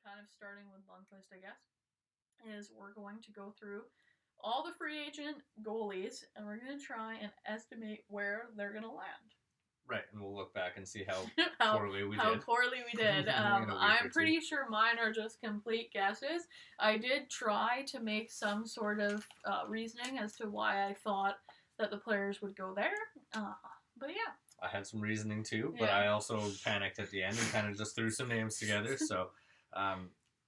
kind of starting with Lundqvist, I guess, is we're going to go through all the free agent goalies, and we're going to try and estimate where they're going to land. Right, and we'll look back and see how how poorly we did. I'm pretty sure mine are just complete guesses. I did try to make some sort of reasoning as to why I thought that the players would go there. But yeah. I had some reasoning too, but I also panicked at the end and kind of just threw some names together. So,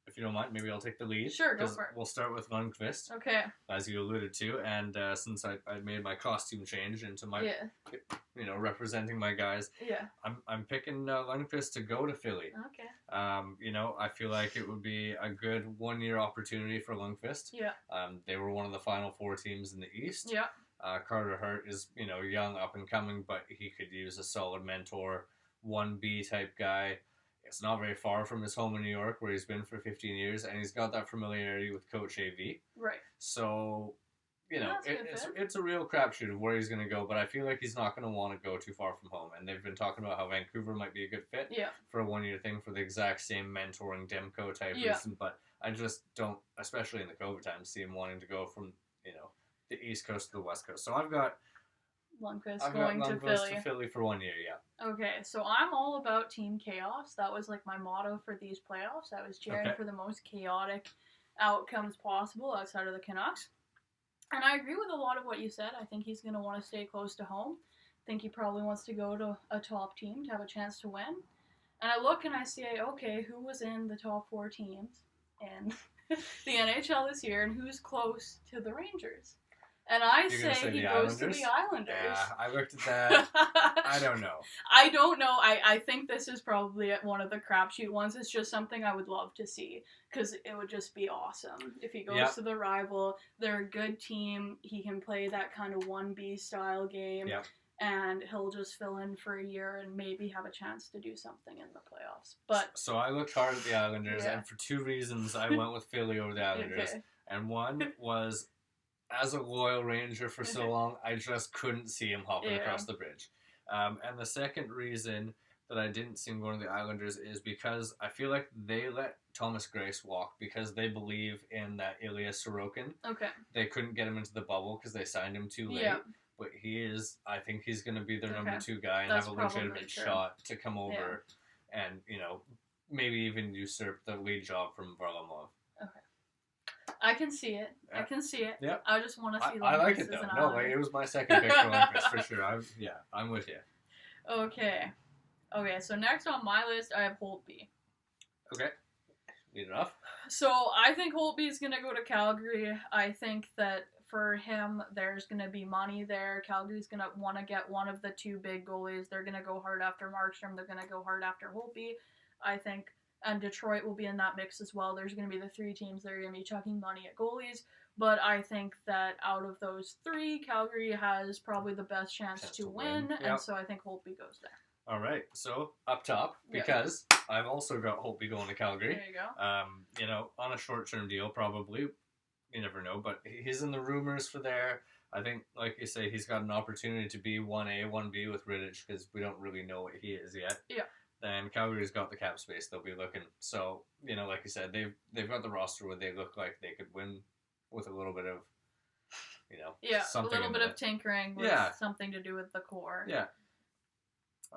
if you don't mind, maybe I'll take the lead. Sure, go for it. We'll start with Lundqvist. Okay. As you alluded to, and since I made my costume change into my, representing my guys. Yeah. I'm picking Lundqvist to go to Philly. Okay. I feel like it would be a good 1-year opportunity for Lundqvist. Yeah. They were one of the final 4 teams in the East. Yeah. Carter Hart is, young, up and coming, but he could use a solid mentor, 1B type guy. It's not very far from his home in New York, where he's been for 15 years, and he's got that familiarity with Coach AV. Right. So, it's a real crapshoot of where he's going to go, but I feel like he's not going to want to go too far from home. And they've been talking about how Vancouver might be a good fit for a 1-year thing for the exact same mentoring Demko type reason, but I just don't, especially in the COVID time, see him wanting to go from, the East Coast to the West Coast. So I've got Lundqvist going to Philly for 1 year, yeah. Okay, so I'm all about Team Chaos. That was like my motto for these playoffs. I was cheering for the most chaotic outcomes possible outside of the Canucks. And I agree with a lot of what you said. I think he's going to want to stay close to home. I think he probably wants to go to a top team to have a chance to win. And I look and I say, okay, who was in the top 4 teams in the NHL this year and who's close to the Rangers? And I say he goes to the Islanders. Yeah, I looked at that. I don't know. I don't know. I think this is probably one of the crapshoot ones. It's just something I would love to see because it would just be awesome if he goes to the rival. They're a good team. He can play that kind of 1B style game. Yep. And he'll just fill in for a year and maybe have a chance to do something in the playoffs. But so I looked hard at the Islanders, and for 2 reasons I went with Philly over the Islanders. Okay. And one was, as a loyal Ranger for so long, I just couldn't see him hopping across the bridge. And the second reason that I didn't see him going to the Islanders is because I feel like they let Thomas Greiss walk because they believe in that Ilya Sorokin. Okay. They couldn't get him into the bubble because they signed him too late. Yeah. But I think he's going to be their number 2 guy and have a legitimate shot to come over and, maybe even usurp the lead job from Varlamov. I can see it. Yeah. I can see it. Yeah. I just want to see Lundqvist. I like it, though. No, it was my second pick for Lundqvist, for sure. I'm with you. Okay, so next on my list, I have Holtby. Okay. Good enough. So, I think Holtby is going to go to Calgary. I think that for him, there's going to be money there. Calgary's going to want to get one of the 2 big goalies. They're going to go hard after Markstrom. They're going to go hard after Holtby. I think... And Detroit will be in that mix as well. There's going to be the 3 teams that are going to be chucking money at goalies. But I think that out of those 3, Calgary has probably the best chance to win. Yep. And so I think Holtby goes there. All right. So up top, because I've also got Holtby going to Calgary. There you go. On a short-term deal, probably. You never know. But he's in the rumors for there. I think, like you say, he's got an opportunity to be 1A, 1B with Rittich because we don't really know what he is yet. Yeah. Then Calgary's got the cap space they'll be looking. So, like you said, they've got the roster where they look like they could win with a little bit of, something. A little bit of tinkering with something to do with the core. Yeah.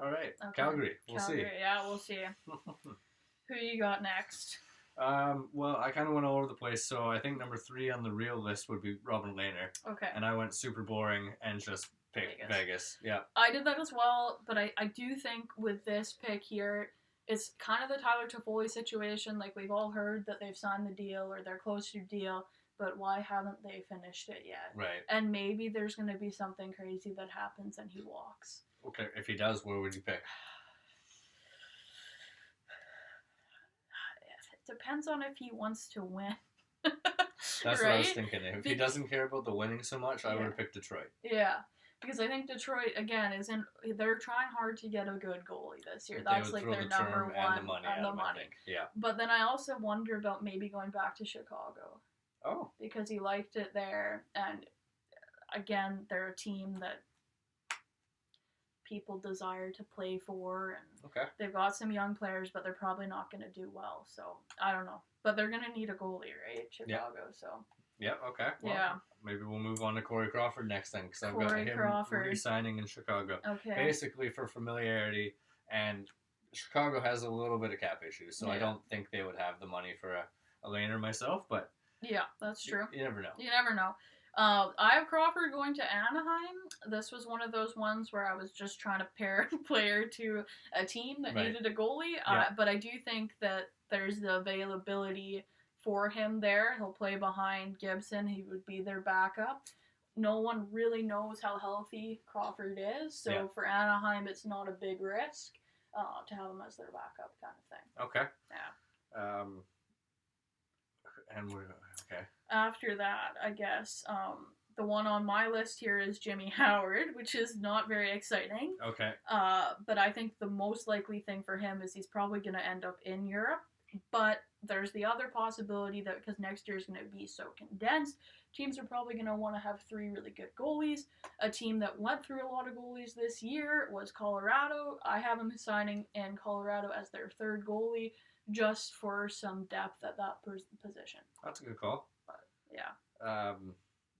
All right. Okay. Calgary. We'll see. Yeah, we'll see. Who you got next? Well, I kind of went all over the place, so I think number 3 on the real list would be Robin Lehner. Okay. And I went super boring and just picked Vegas. Yeah. I did that as well, but I do think with this pick here, it's kind of the Tyler Toffoli situation. Like, we've all heard that they've signed the deal or they're close to deal, but why haven't they finished it yet? Right. And maybe there's going to be something crazy that happens and he walks. Okay, if he does, where would you pick? It depends on if he wants to win. That's what I was thinking. If he doesn't care about the winning so much, I would have picked Detroit. Yeah. Because I think Detroit, again, they're trying hard to get a good goalie this year. That's like their number 1 and the money. Yeah. But then I also wonder about maybe going back to Chicago. Oh. Because he liked it there. And again, they're a team that people desire to play for, and Okay. they've got some young players, but they're probably not going to do well. So I don't know, but they're going to need a goalie, right? Chicago. Yep. So. Yeah. Okay. Well, yeah. Maybe we'll move on to Corey Crawford next then, because I've got him re-signing in Chicago. Okay. Basically for familiarity, and Chicago has a little bit of cap issues, so I don't think they would have the money for a laner myself, but yeah, that's true. You never know. You never know. I have Crawford going to Anaheim. This was one of those ones where I was just trying to pair a player to a team that needed a goalie, but I do think that there's the availability for him there. He'll play behind Gibson. He would be their backup. No one really knows how healthy Crawford is, so for Anaheim, it's not a big risk to have him as their backup kind of thing. Okay. Yeah. And we're okay. After that, I guess the one on my list here is Jimmy Howard, which is not very exciting. Okay. But I think the most likely thing for him is he's probably going to end up in Europe. But there's the other possibility that because next year is going to be so condensed, teams are probably going to want to have 3 really good goalies. A team that went through a lot of goalies this year was Colorado. I have them signing in Colorado as their 3rd goalie just for some depth at that position. That's a good call. But, yeah.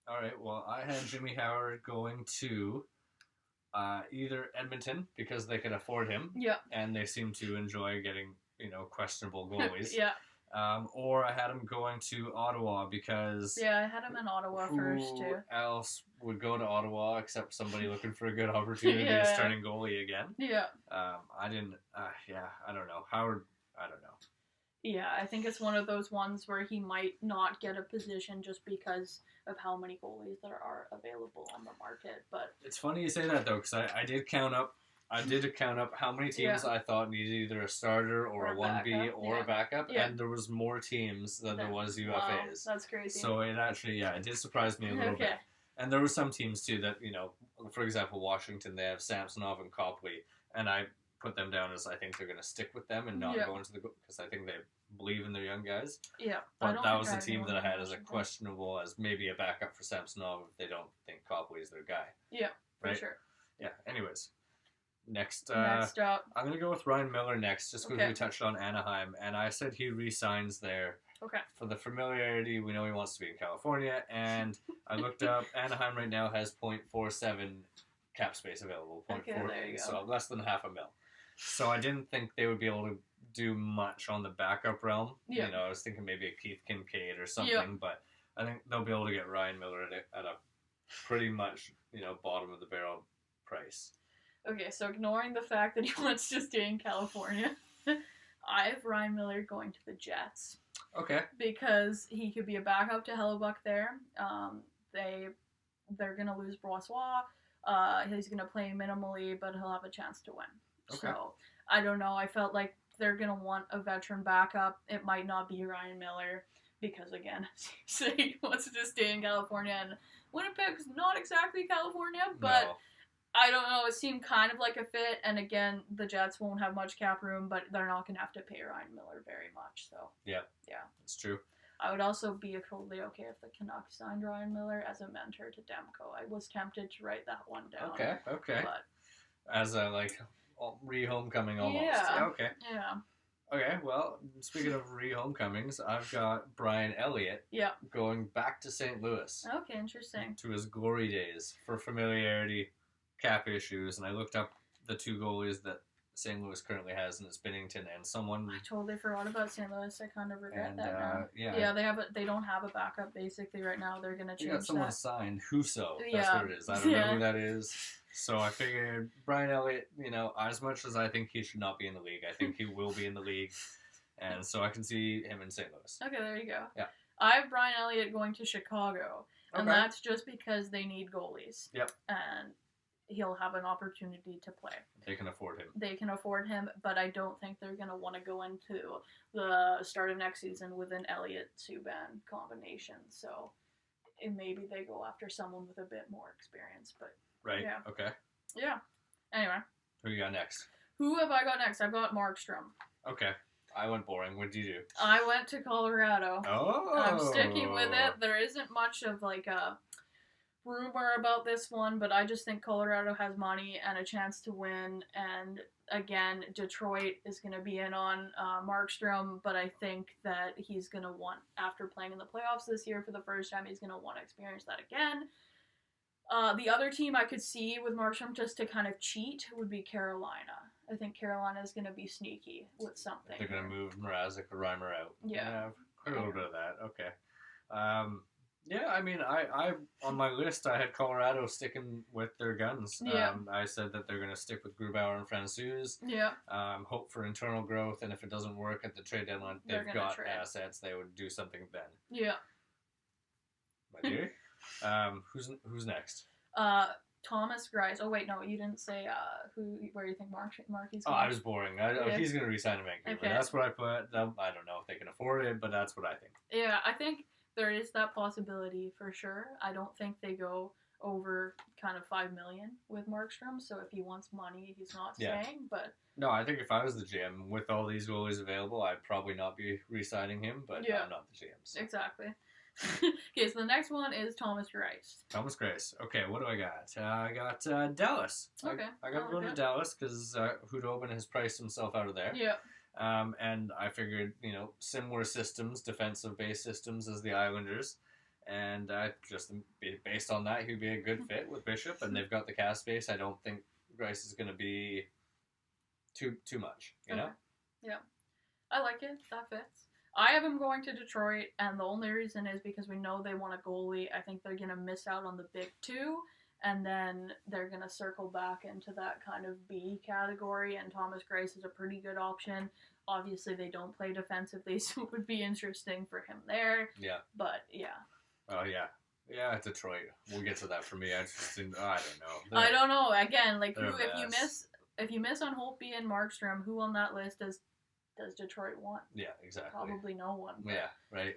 All right. Well, I had Jimmy Howard going to either Edmonton because they can afford him. Yeah. And they seem to enjoy getting, questionable goalies. yeah. Or I had him going to Ottawa because... Yeah, I had him in Ottawa first, too. Who else would go to Ottawa except somebody looking for a good opportunity as starting goalie again? Yeah. I didn't... I don't know. Howard, I don't know. Yeah, I think it's one of those ones where he might not get a position just because of how many goalies there are available on the market. But it's funny you say that, though, because I did count up how many teams I thought needed either a starter or a 1B or a backup, and there was more teams than there was UFAs. Wow, that's crazy. So it actually, it did surprise me a little bit. And there were some teams, too, that, for example, Washington, they have Samsonov and Copley, and I put them down as I think they're going to stick with them and not go into the because I think they believe in their young guys. Yeah. But that was the team that I had as a questionable as maybe a backup for Samsonov if they don't think Copley is their guy. Yeah, right? For sure. Yeah, anyways. Next up. I'm going to go with Ryan Miller next just because we touched on Anaheim and I said he re-signs there. Okay. For the familiarity, we know he wants to be in California and I looked up Anaheim right now has 0.47 cap space available. There you go. So less than half a mil. So I didn't think they would be able to do much on the backup realm. Yeah. I was thinking maybe a Keith Kincaid or something, but I think they'll be able to get Ryan Miller at a pretty much, bottom of the barrel price. Okay, so ignoring the fact that he wants to stay in California, I have Ryan Miller going to the Jets. Okay. Because he could be a backup to Hellebuck there. They're going to lose Brossois. He's going to play minimally, but he'll have a chance to win. Okay. So, I don't know. I felt like they're going to want a veteran backup. It might not be Ryan Miller because, again, he wants to stay in California. And Winnipeg's not exactly California, but no. I don't know. It seemed kind of like a fit. And, again, the Jets won't have much cap room, but they're not going to have to pay Ryan Miller very much. So, yeah, that's true. I would also be totally okay if the Canucks signed Ryan Miller as a mentor to Demko. I was tempted to write that one down. Okay. But, as a, re-homecoming almost. Yeah. Okay. Yeah. Okay, well, speaking of re-homecomings, I've got Brian Elliott going back to St. Louis. Okay, interesting. To his glory days for familiarity, cap issues, and I looked up the 2 goalies that St. Louis currently has, and it's Binnington and someone. I totally forgot about St. Louis. I kind of regret that now. Yeah, they don't have a backup basically right now. They're gonna change that. You got someone signed, Huso. That's what it is. I don't know who that is. So I figured Brian Elliott, as much as I think he should not be in the league, I think he will be in the league, and so I can see him in St. Louis. Okay, there you go. Yeah. I have Brian Elliott going to Chicago, and that's just because they need goalies. Yep. And he'll have an opportunity to play. They can afford him. They can afford him, but I don't think they're going to want to go into the start of next season with an Elliott-Subban combination. So maybe they go after someone with a bit more experience. But right. Yeah. Okay. Yeah. Anyway. Who you got next? Who have I got next? I've got Markstrom. Okay. I went boring. What did you do? I went to Colorado. Oh. I'm sticking with it. There isn't much of rumor about this one, but I just think Colorado has money and a chance to win. And again, Detroit is going to be in on Markstrom, but I think that he's going to want, after playing in the playoffs this year for the first time, he's going to want to experience that again. The other team I could see with Markstrom just to kind of cheat would be Carolina. I think Carolina is going to be sneaky with something. They're going to move Mrazek or Reimer out. Yeah. Quite a little bit of that. Okay. Yeah, I mean, I on my list, I had Colorado sticking with their guns. Yeah. I said that they're going to stick with Grubauer and Francouz. Yeah. Hope for internal growth, and if it doesn't work at the trade deadline, they've got assets. They would do something then. Yeah. My dear. Who's next? Thomas Greiss. Oh wait, no, you didn't say where you think Marky's going. I was boring. He's going to resign in Vancouver. Okay. That's what I put. I don't know if they can afford it, but that's what I think. Yeah, I think there is that possibility for sure. I don't think they go over kind of $5 million with Markstrom. So if he wants money, he's not staying. But no, I think if I was the GM with all these goalies available, I'd probably not be re-signing him. But I'm not the GM. So. Exactly. Okay, so the next one is Thomas Greiss. Thomas Greiss. Okay, what do I got? I got Dallas. Okay. I got to go to Dallas because Hudobin has priced himself out of there. Yeah. And I figured, similar systems, defensive-based systems as the Islanders. And just based on that, he'd be a good fit with Bishop. And they've got the cap space. I don't think Greiss is going to be too much, you know? Yeah. I like it. That fits. I have him going to Detroit, and the only reason is because we know they want a goalie. I think they're going to miss out on the big two, and then they're going to circle back into that kind of B category, and Thomas Greiss is a pretty good option. Obviously, they don't play defensively, so it would be interesting for him there. Yeah. But, yeah. Oh, yeah. Yeah, Detroit. We'll get to that for me. I don't know. I don't know. Again, like, if you miss on Holtby and Markstrom, who on that list does Detroit want? Yeah, exactly. Probably no one. But, yeah, right.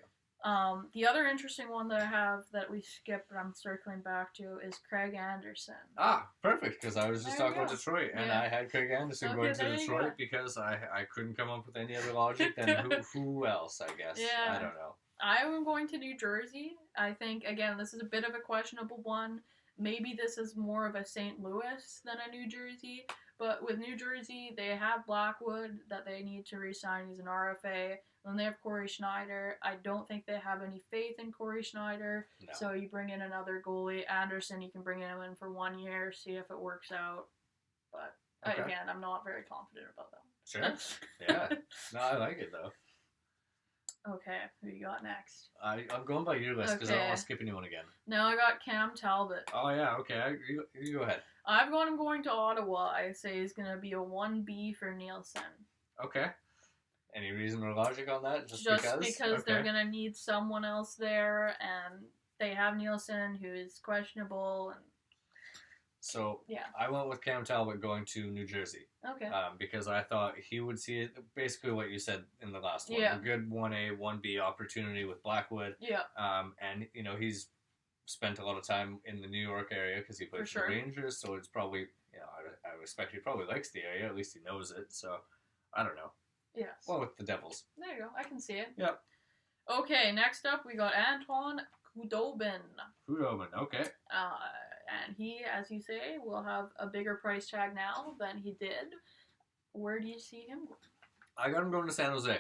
The other interesting one that I have that we skipped, but I'm circling back to, is Craig Anderson. Ah, perfect, because I was just talking about Detroit, and I had Craig Anderson going to Detroit because I couldn't come up with any other logic than who else, I guess. Yeah. I don't know. I'm going to New Jersey. I think, again, this is a bit of a questionable one. Maybe this is more of a St. Louis than a New Jersey. But with New Jersey, they have Blackwood that they need to re-sign. He's an RFA. Then they have Corey Schneider. I don't think they have any faith in Corey Schneider. No. So you bring in another goalie. Anderson, you can bring him in for 1 year, see if it works out. But, again, I'm not very confident about that. Sure. Yeah. No, I like it, though. Okay, who you got next? I'm going by your list because I don't want to skip anyone again. No, I got Cam Talbot. Oh, yeah, okay. You go ahead. I've got him going to Ottawa. I say he's going to be a 1B for Nielsen. Okay. Any reason or logic on that? Just because they're going to need someone else there, and they have Nielsen, who is questionable. And so, I went with Cam Talbot going to New Jersey. Okay. Because I thought he would see it, basically what you said in the last one. Yeah. A good 1A, 1B opportunity with Blackwood. Yeah. And, he's spent a lot of time in the New York area because he played for the Rangers, so it's probably, I expect he probably likes the area, at least he knows it, so I don't know. Yes. Well, with the Devils. There you go, I can see it. Yep. Okay, next up we got Antoine Khudobin. Okay. And he, as you say, will have a bigger price tag now than he did. Where do you see him going? I got him going to San Jose.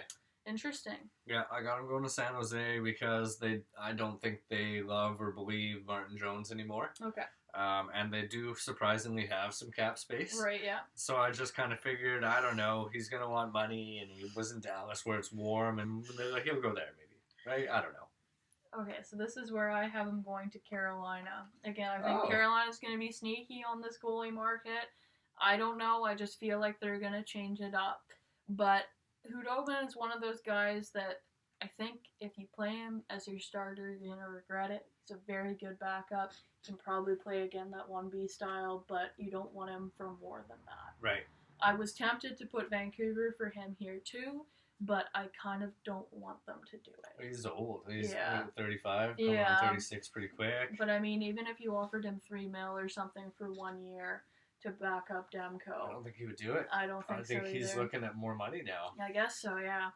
Interesting. Yeah, I got him going to San Jose because I don't think they love or believe Martin Jones anymore. Okay. And they do surprisingly have some cap space. Right, yeah. So I just kind of figured, I don't know, he's going to want money, and he was in Dallas where it's warm, and he'll go there maybe. Right? I don't know. Okay, so this is where I have him going to Carolina. Again, I think Carolina's going to be sneaky on this goalie market. I don't know. I just feel like they're going to change it up. But Khudobin is one of those guys that I think if you play him as your starter, you're going to regret it. He's a very good backup. He can probably play again that 1B style, but you don't want him for more than that. Right. I was tempted to put Vancouver for him here too, but I kind of don't want them to do it. He's old. He's 35, coming on 36 pretty quick. But I mean, even if you offered him $3 million or something for 1 year to back up Demko, I don't think he would do it. I don't think so either. He's looking at more money now. I guess so, yeah.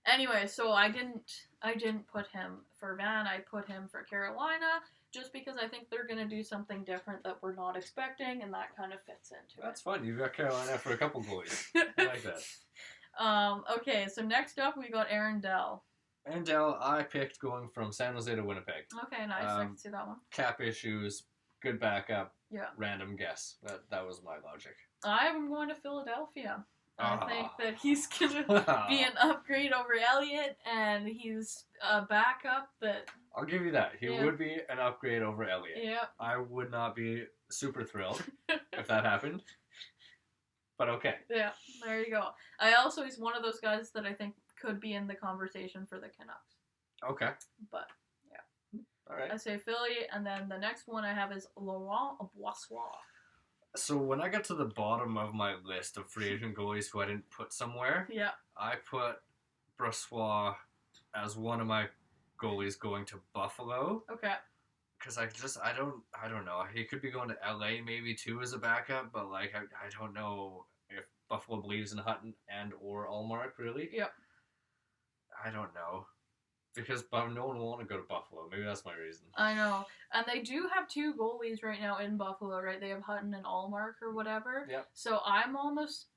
Anyway, so I didn't put him for Van. I put him for Carolina just because I think they're going to do something different that we're not expecting, and that kind of fits into That's fun. You've got Carolina for a couple goalies. I like that. Okay, so next up we got Aaron Dell. Aaron Dell, I picked going from San Jose to Winnipeg. Okay, nice. I can see that one. Cap issues, good backup. Yeah. Random guess. That was my logic. I'm going to Philadelphia. I think that he's going to be an upgrade over Elliott, and he's a backup that... I'll give you that. He would be an upgrade over Elliott. Yeah. I would not be super thrilled if that happened. But okay. Yeah, there you go. He's one of those guys that I think could be in the conversation for the Canucks. Okay. But, yeah. All right. I say Philly, and then the next one I have is Laurent Brossoit. So when I got to the bottom of my list of free agent goalies who I didn't put somewhere, I put Brossoit as one of my goalies going to Buffalo. Okay. Because I don't know. He could be going to LA maybe too as a backup, but like I don't know if Buffalo believes in Hutton and or Allmark really. Yep. I don't know. Because no one will want to go to Buffalo. Maybe that's my reason. I know. And they do have two goalies right now in Buffalo, right? They have Hutton and Allmark or whatever. Yep. So I'm almost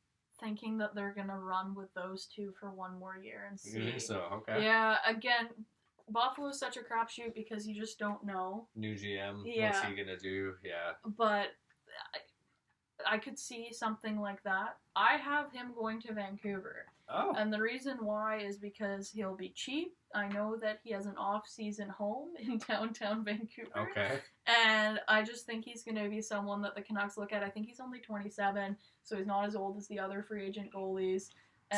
thinking that they're going to run with those two for one more year and see. You think so? Okay. Yeah, again, Buffalo is such a crapshoot because you just don't know. New GM. Yeah. What's he going to do? Yeah. But I could see something like that. I have him going to Vancouver. Oh. And the reason why is because he'll be cheap. I know that he has an off-season home in downtown Vancouver. Okay. And I just think he's going to be someone that the Canucks look at. I think he's only 27, so he's not as old as the other free agent goalies.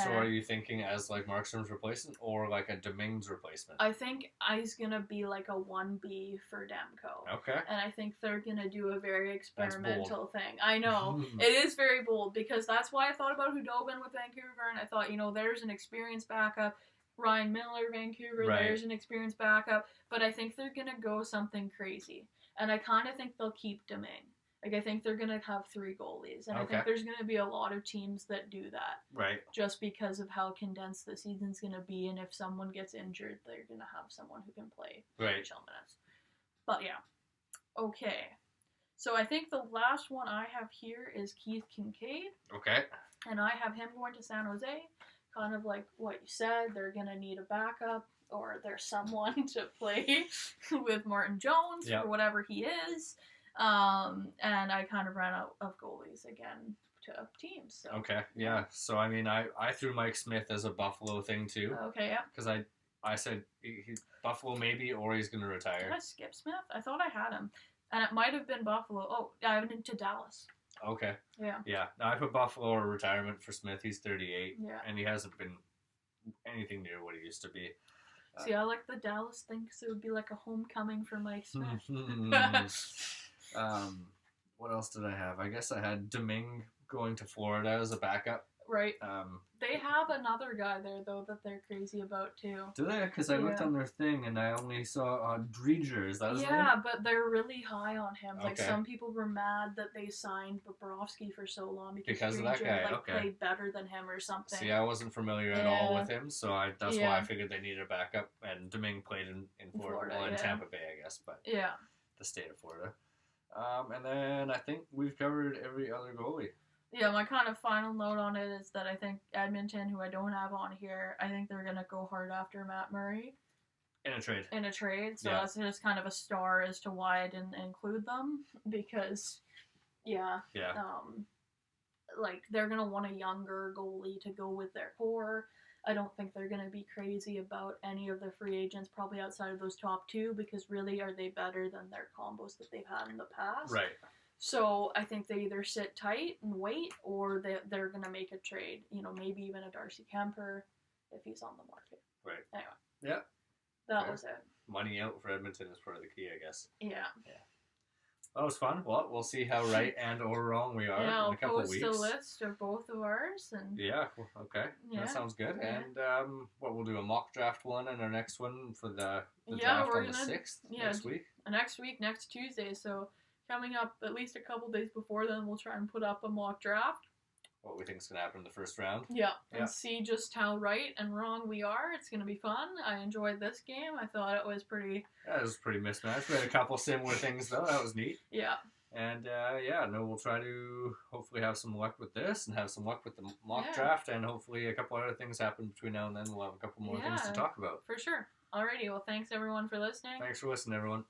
So are you thinking as like Markstrom's replacement or like a Domingue's replacement? I think he's going to be like a 1B for Demko. Okay. And I think they're going to do a very experimental thing. I know. It is very bold because that's why I thought about Hudobin with Vancouver, and I thought, there's an experienced backup. Ryan Miller, Vancouver, there's an experienced backup. But I think they're going to go something crazy. And I kind of think they'll keep Domingue. Like, I think they're going to have 3 goalies. And I think there's going to be a lot of teams that do that. Right. Just because of how condensed the season's going to be. And if someone gets injured, they're going to have someone who can play NHL minutes. But, yeah. Okay. So, I think the last one I have here is Keith Kincaid. Okay. And I have him going to San Jose. Kind of like what you said. They're going to need a backup. Or there's someone to play with Martin Jones for whatever he is. And I kind of ran out of goalies again to teams. So. Okay, yeah. So, I mean, I threw Mike Smith as a Buffalo thing, too. Okay, yeah. Because I said Buffalo maybe, or he's going to retire. Did I skip Smith? I thought I had him. And it might have been Buffalo. Oh, I have him to Dallas. Okay. Yeah. Yeah. Now, I put Buffalo or retirement for Smith. He's 38. Yeah. And he hasn't been anything near what he used to be. See, I like the Dallas thing because it would be like a homecoming for Mike Smith. What else did I have? I guess I had Domingue going to Florida as a backup. Right. They have another guy there, though, that they're crazy about, too. Do they? Because I looked on their thing, and I only saw Dreger. Is that his name? Yeah, but they're really high on him. Like, some people were mad that they signed Bobrovsky for so long because of that guy. Played better than him or something. See, I wasn't familiar at all with him, so that's why I figured they needed a backup. And Domingue played in Florida. Well, in Tampa Bay, I guess, but the state of Florida. And then I think we've covered every other goalie. Yeah, my kind of final note on it is that I think Edmonton, who I don't have on here, I think they're going to go hard after Matt Murray. In a trade. So that's just kind of a star as to why I didn't include them. Because, like, they're going to want a younger goalie to go with their core. I don't think they're going to be crazy about any of the free agents, probably outside of those top 2, because really, are they better than their combos that they've had in the past? Right. So I think they either sit tight and wait, or they're going to make a trade. Maybe even a Darcy Kemper if he's on the market. Right. Anyway. Yeah. That was it. Money out for Edmonton is part of the key, I guess. Yeah. That was fun. Well, we'll see how right and or wrong we are in a couple of weeks. I'll post a list of both of ours. And okay. Yeah. That sounds good. Yeah. And we'll do a mock draft one and our next one for the draft on the 6th next week. Next Tuesday. So coming up at least a couple days before then, we'll try and put up a mock draft. what we think is going to happen in the first round. Yeah, and see just how right and wrong we are. It's going to be fun. I enjoyed this game. I thought it was pretty... Yeah, it was pretty mismatched. We had a couple similar things, though. That was neat. Yeah. And, we'll try to hopefully have some luck with this and have some luck with the mock draft, and hopefully a couple other things happen between now and then. We'll have a couple more things to talk about. For sure. Alrighty, well, thanks everyone for listening. Thanks for listening, everyone.